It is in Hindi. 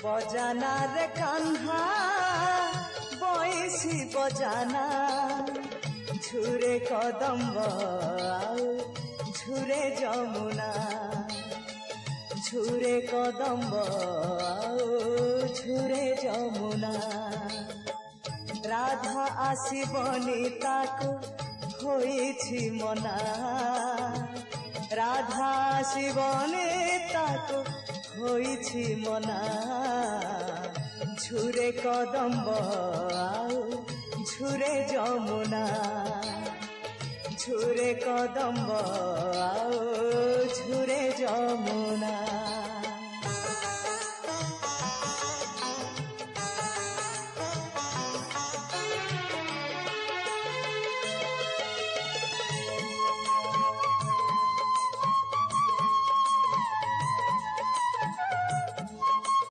बजाना रे कान्हा बयसी बजाना झुरे कदम्ब आउ झुरे जमुना झुरे कदम्ब आउ झुरे जमुना राधा आसिबनी ताकु होइछि मना राधा आसिबनी ताकु होइछि मना झुरे कदम्ब आउ झुरे जमुना झुरे कदम्ब आउ झुरे जमुना।